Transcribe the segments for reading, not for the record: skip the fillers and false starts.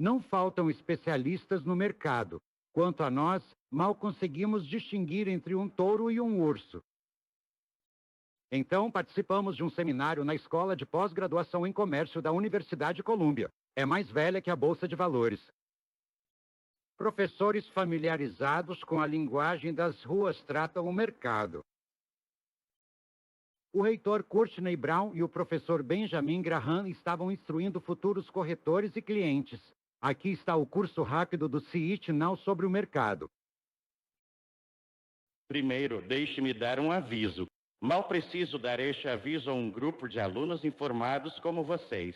Não faltam especialistas no mercado. Quanto a nós, mal conseguimos distinguir entre um touro e um urso. Então, participamos de um seminário na Escola de Pós-Graduação em Comércio da Universidade Columbia. É mais velha que a Bolsa de Valores. Professores familiarizados com a linguagem das ruas tratam o mercado. O reitor Courtney Brown e o professor Benjamin Graham estavam instruindo futuros corretores e clientes. Aqui está o curso rápido do CIT Now sobre o mercado. Primeiro, deixe-me dar um aviso. Mal preciso dar este aviso a um grupo de alunos informados como vocês.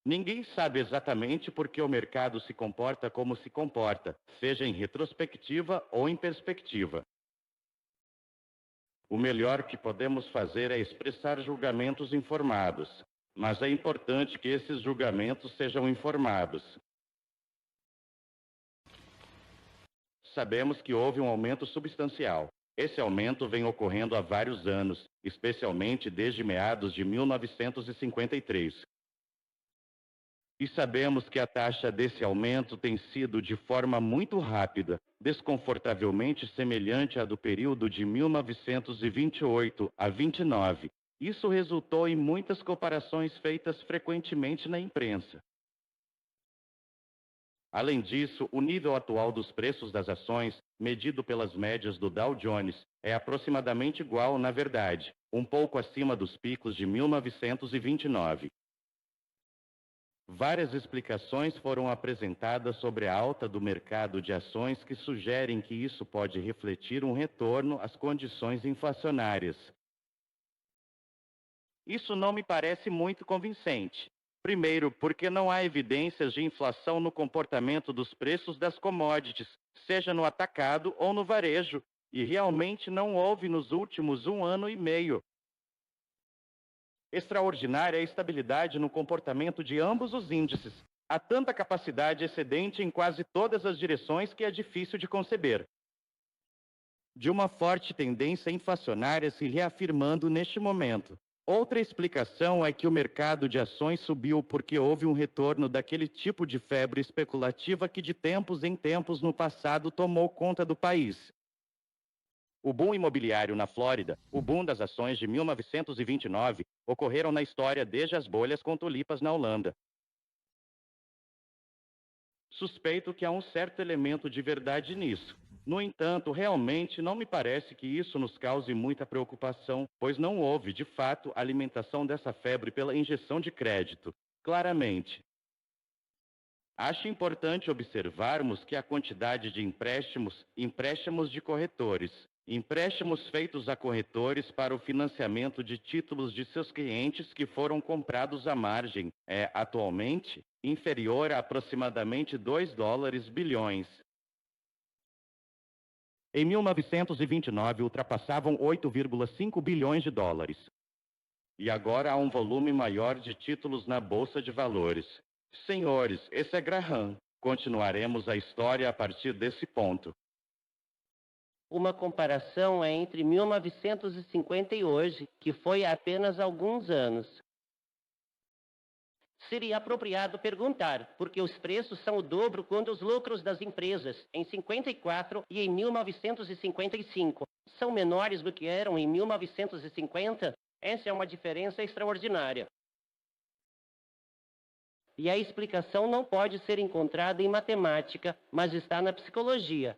Ninguém sabe exatamente por que o mercado se comporta como se comporta, seja em retrospectiva ou em perspectiva. O melhor que podemos fazer é expressar julgamentos informados, mas é importante que esses julgamentos sejam informados. Sabemos que houve um aumento substancial. Esse aumento vem ocorrendo há vários anos, especialmente desde meados de 1953. E sabemos que a taxa desse aumento tem sido de forma muito rápida, desconfortavelmente semelhante à do período de 1928 a 29. Isso resultou em muitas comparações feitas frequentemente na imprensa. Além disso, o nível atual dos preços das ações, medido pelas médias do Dow Jones, é aproximadamente igual, na verdade, um pouco acima dos picos de 1929. Várias explicações foram apresentadas sobre a alta do mercado de ações que sugerem que isso pode refletir um retorno às condições inflacionárias. Isso não me parece muito convincente. Primeiro, porque não há evidências de inflação no comportamento dos preços das commodities, seja no atacado ou no varejo, e realmente não houve nos últimos 1 ano e meio. Extraordinária é a estabilidade no comportamento de ambos os índices. Há tanta capacidade excedente em quase todas as direções que é difícil de conceber. De uma forte tendência inflacionária se reafirmando neste momento. Outra explicação é que o mercado de ações subiu porque houve um retorno daquele tipo de febre especulativa que de tempos em tempos no passado tomou conta do país. O boom imobiliário na Flórida, o boom das ações de 1929, ocorreram na história desde as bolhas com tulipas na Holanda. Suspeito que há um certo elemento de verdade nisso. No entanto, realmente não me parece que isso nos cause muita preocupação, pois não houve, de fato, alimentação dessa febre pela injeção de crédito. Claramente. Acho importante observarmos que a quantidade de empréstimos de corretores, empréstimos feitos a corretores para o financiamento de títulos de seus clientes que foram comprados à margem, é, atualmente, inferior a aproximadamente $2 bilhões. Em 1929, ultrapassavam 8,5 bilhões de dólares. E agora há um volume maior de títulos na Bolsa de Valores. Senhores, esse é Graham. Continuaremos a história a partir desse ponto. Uma comparação é entre 1950 e hoje, que foi há apenas alguns anos. Seria apropriado perguntar, porque os preços são o dobro quando os lucros das empresas, em 54 e em 1955, são menores do que eram em 1950? Essa é uma diferença extraordinária. E a explicação não pode ser encontrada em matemática, mas está na psicologia.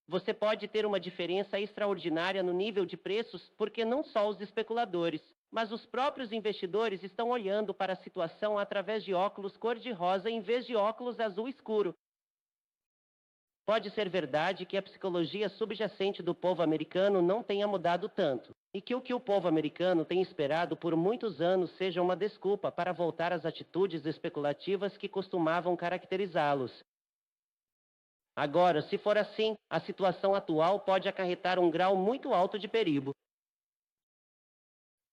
Você pode ter uma diferença extraordinária no nível de preços porque não só os especuladores, mas os próprios investidores estão olhando para a situação através de óculos cor-de-rosa em vez de óculos azul escuro. Pode ser verdade que a psicologia subjacente do povo americano não tenha mudado tanto, e que o povo americano tem esperado por muitos anos seja uma desculpa para voltar às atitudes especulativas que costumavam caracterizá-los. Agora, se for assim, a situação atual pode acarretar um grau muito alto de perigo.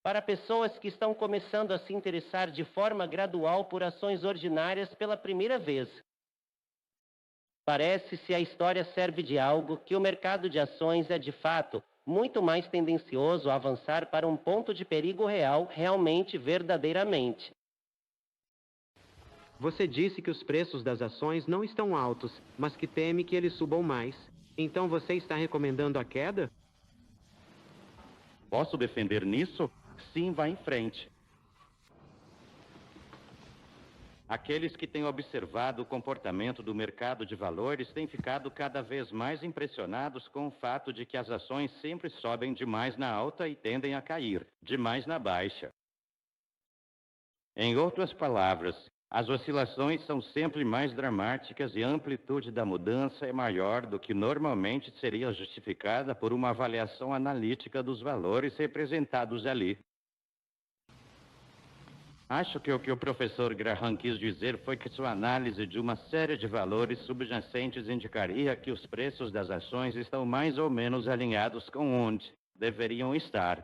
Para pessoas que estão começando a se interessar de forma gradual por ações ordinárias pela primeira vez, parece-se a história serve de algo que o mercado de ações é de fato muito mais tendencioso a avançar para um ponto de perigo real, realmente, verdadeiramente. Você disse que os preços das ações não estão altos, mas que teme que eles subam mais. Então você está recomendando a queda? Posso defender nisso? Sim, vá em frente. Aqueles que têm observado o comportamento do mercado de valores têm ficado cada vez mais impressionados com o fato de que as ações sempre sobem demais na alta e tendem a cair demais na baixa. Em outras palavras, as oscilações são sempre mais dramáticas e a amplitude da mudança é maior do que normalmente seria justificada por uma avaliação analítica dos valores representados ali. Acho que o que o professor Graham quis dizer foi que sua análise de uma série de valores subjacentes indicaria que os preços das ações estão mais ou menos alinhados com onde deveriam estar.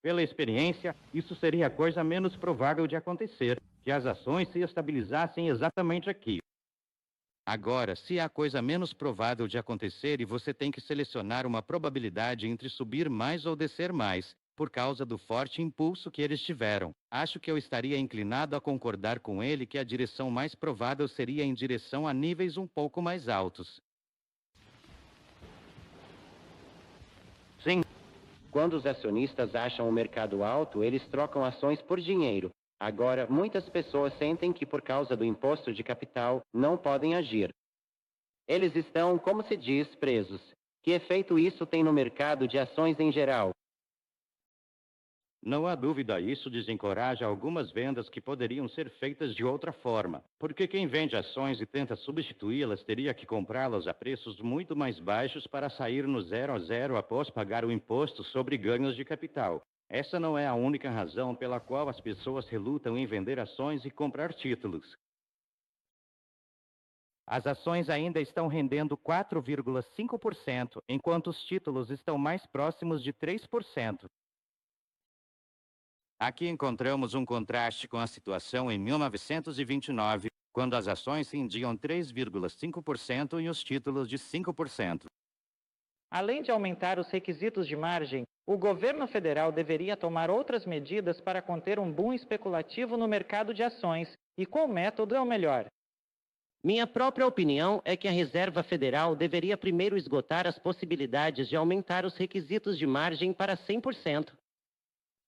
Pela experiência, isso seria a coisa menos provável de acontecer, que as ações se estabilizassem exatamente aqui. Agora, se há coisa menos provável de acontecer e você tem que selecionar uma probabilidade entre subir mais ou descer mais, por causa do forte impulso que eles tiveram, acho que eu estaria inclinado a concordar com ele que a direção mais provável seria em direção a níveis um pouco mais altos. Sim. Quando os acionistas acham o mercado alto, eles trocam ações por dinheiro. Agora, muitas pessoas sentem que por causa do imposto de capital, não podem agir. Eles estão, como se diz, presos. Que efeito isso tem no mercado de ações em geral? Não há dúvida, isso desencoraja algumas vendas que poderiam ser feitas de outra forma, porque quem vende ações e tenta substituí-las teria que comprá-las a preços muito mais baixos para sair no 0 a 0 após pagar o imposto sobre ganhos de capital. Essa não é a única razão pela qual as pessoas relutam em vender ações e comprar títulos. As ações ainda estão rendendo 4,5%, enquanto os títulos estão mais próximos de 3%. Aqui encontramos um contraste com a situação em 1929, quando as ações rendiam 3,5% e os títulos de 5%. Além de aumentar os requisitos de margem, o governo federal deveria tomar outras medidas para conter um boom especulativo no mercado de ações. E qual método é o melhor? Minha própria opinião é que a Reserva Federal deveria primeiro esgotar as possibilidades de aumentar os requisitos de margem para 100%.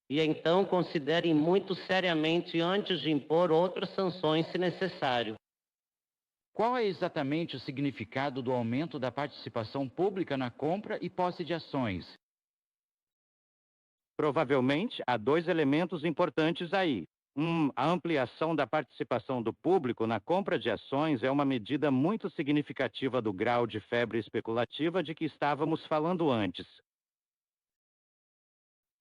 E então considerem muito seriamente antes de impor outras sanções se necessário. Qual é exatamente o significado do aumento da participação pública na compra e posse de ações? Provavelmente, há dois elementos importantes aí. A ampliação da participação do público na compra de ações é uma medida muito significativa do grau de febre especulativa de que estávamos falando antes.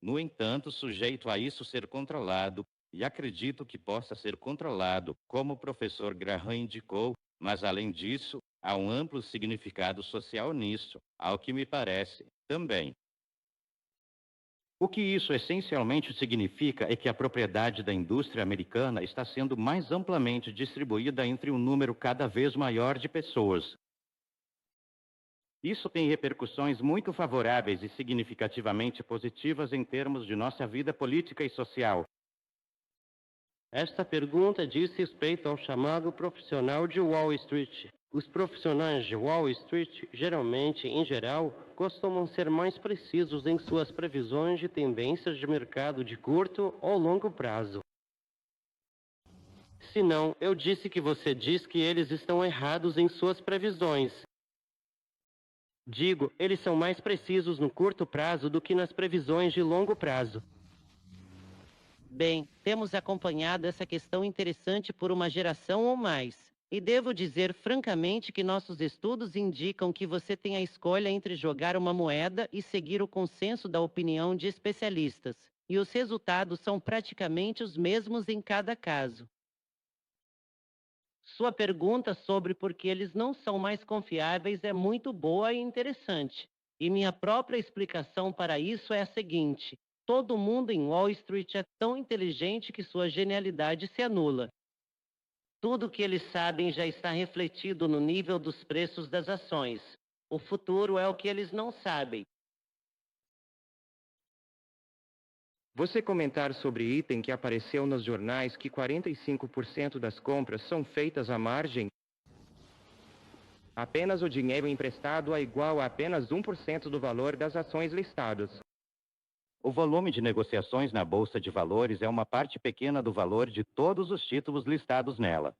No entanto, sujeito a isso ser controlado, e acredito que possa ser controlado, como o professor Graham indicou, mas além disso, há um amplo significado social nisso, ao que me parece, também. O que isso essencialmente significa é que a propriedade da indústria americana está sendo mais amplamente distribuída entre um número cada vez maior de pessoas. Isso tem repercussões muito favoráveis e significativamente positivas em termos de nossa vida política e social. Esta pergunta diz respeito ao chamado profissional de Wall Street. Os profissionais de Wall Street, geralmente, em geral, costumam ser mais precisos em suas previsões de tendências de mercado de curto ou longo prazo. Se não, eu disse que você diz que eles estão errados em suas previsões. Digo, eles são mais precisos no curto prazo do que nas previsões de longo prazo. Bem, temos acompanhado essa questão interessante por uma geração ou mais. E devo dizer francamente que nossos estudos indicam que você tem a escolha entre jogar uma moeda e seguir o consenso da opinião de especialistas. E os resultados são praticamente os mesmos em cada caso. Sua pergunta sobre por que eles não são mais confiáveis é muito boa e interessante. E minha própria explicação para isso é a seguinte: todo mundo em Wall Street é tão inteligente que sua genialidade se anula. Tudo o que eles sabem já está refletido no nível dos preços das ações. O futuro é o que eles não sabem. Você comentar sobre item que apareceu nos jornais que 45% das compras são feitas à margem? Apenas o dinheiro emprestado é igual a apenas 1% do valor das ações listadas. O volume de negociações na Bolsa de Valores é uma parte pequena do valor de todos os títulos listados nela.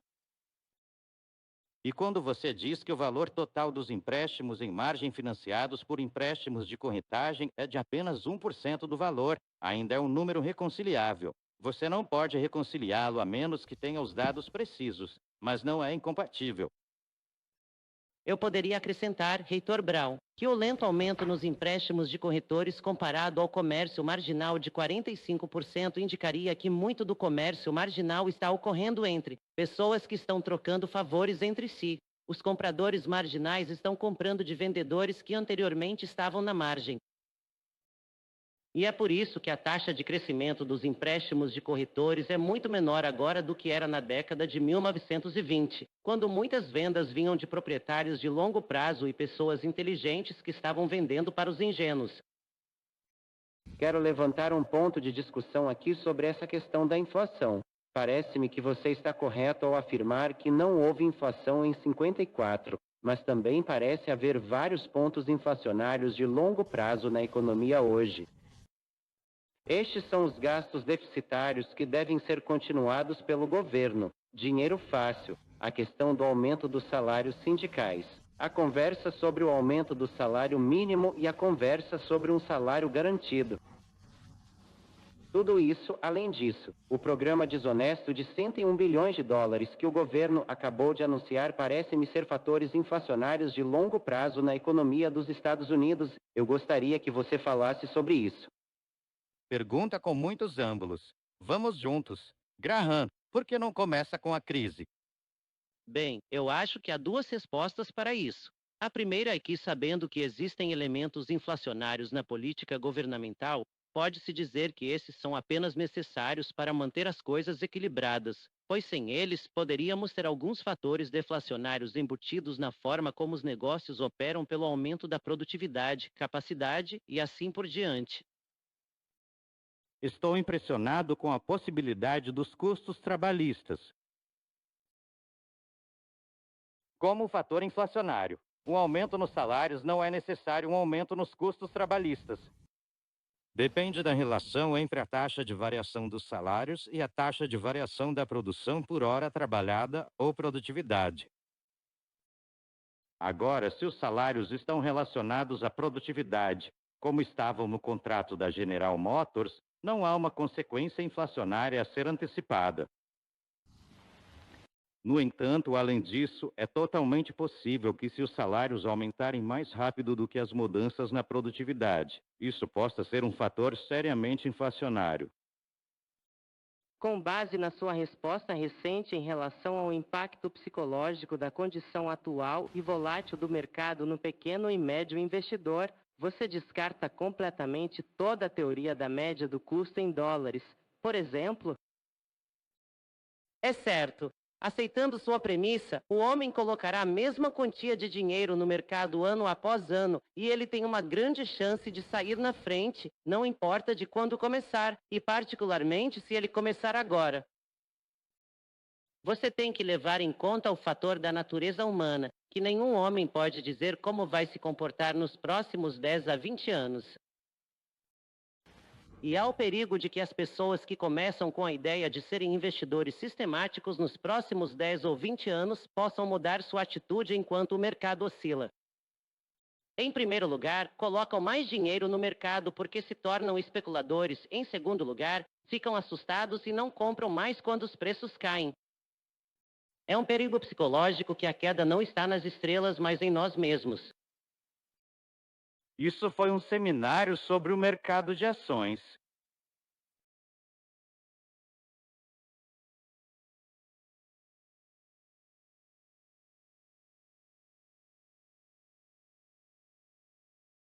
E quando você diz que o valor total dos empréstimos em margem financiados por empréstimos de corretagem é de apenas 1% do valor, ainda é um número reconciliável. Você não pode reconciliá-lo a menos que tenha os dados precisos, mas não é incompatível. Eu poderia acrescentar, Reitor Brown, que o lento aumento nos empréstimos de corretores comparado ao comércio marginal de 45% indicaria que muito do comércio marginal está ocorrendo entre pessoas que estão trocando favores entre si. Os compradores marginais estão comprando de vendedores que anteriormente estavam na margem. E é por isso que a taxa de crescimento dos empréstimos de corretores é muito menor agora do que era na década de 1920, quando muitas vendas vinham de proprietários de longo prazo e pessoas inteligentes que estavam vendendo para os ingênuos. Quero levantar um ponto de discussão aqui sobre essa questão da inflação. Parece-me que você está correto ao afirmar que não houve inflação em 54, mas também parece haver vários pontos inflacionários de longo prazo na economia hoje. Estes são os gastos deficitários que devem ser continuados pelo governo. Dinheiro fácil, a questão do aumento dos salários sindicais, a conversa sobre o aumento do salário mínimo e a conversa sobre um salário garantido. Tudo isso, além disso, o programa desonesto de 101 bilhões de dólares que o governo acabou de anunciar parece-me ser fatores inflacionários de longo prazo na economia dos Estados Unidos. Eu gostaria que você falasse sobre isso. Pergunta com muitos ângulos. Vamos juntos. Graham, por que não começa com a crise? Bem, eu acho que há duas respostas para isso. A primeira é que, sabendo que existem elementos inflacionários na política governamental, pode-se dizer que esses são apenas necessários para manter as coisas equilibradas, pois sem eles poderíamos ter alguns fatores deflacionários embutidos na forma como os negócios operam pelo aumento da produtividade, capacidade e assim por diante. Estou impressionado com a possibilidade dos custos trabalhistas como fator inflacionário. Um aumento nos salários não é necessário um aumento nos custos trabalhistas. Depende da relação entre a taxa de variação dos salários e a taxa de variação da produção por hora trabalhada ou produtividade. Agora, se os salários estão relacionados à produtividade, como estavam no contrato da General Motors, não há uma consequência inflacionária a ser antecipada. No entanto, além disso, é totalmente possível que se os salários aumentarem mais rápido do que as mudanças na produtividade, isso possa ser um fator seriamente inflacionário. Com base na sua resposta recente em relação ao impacto psicológico da condição atual e volátil do mercado no pequeno e médio investidor, você descarta completamente toda a teoria da média do custo em dólares. Por exemplo, é certo. Aceitando sua premissa, o homem colocará a mesma quantia de dinheiro no mercado ano após ano e ele tem uma grande chance de sair na frente, não importa de quando começar, e particularmente se ele começar agora. Você tem que levar em conta o fator da natureza humana, que nenhum homem pode dizer como vai se comportar nos próximos 10 a 20 anos. E há o perigo de que as pessoas que começam com a ideia de serem investidores sistemáticos nos próximos 10 ou 20 anos possam mudar sua atitude enquanto o mercado oscila. Em primeiro lugar, colocam mais dinheiro no mercado porque se tornam especuladores. Em segundo lugar, ficam assustados e não compram mais quando os preços caem. É um perigo psicológico que a queda não está nas estrelas, mas em nós mesmos. Isso foi um seminário sobre o mercado de ações.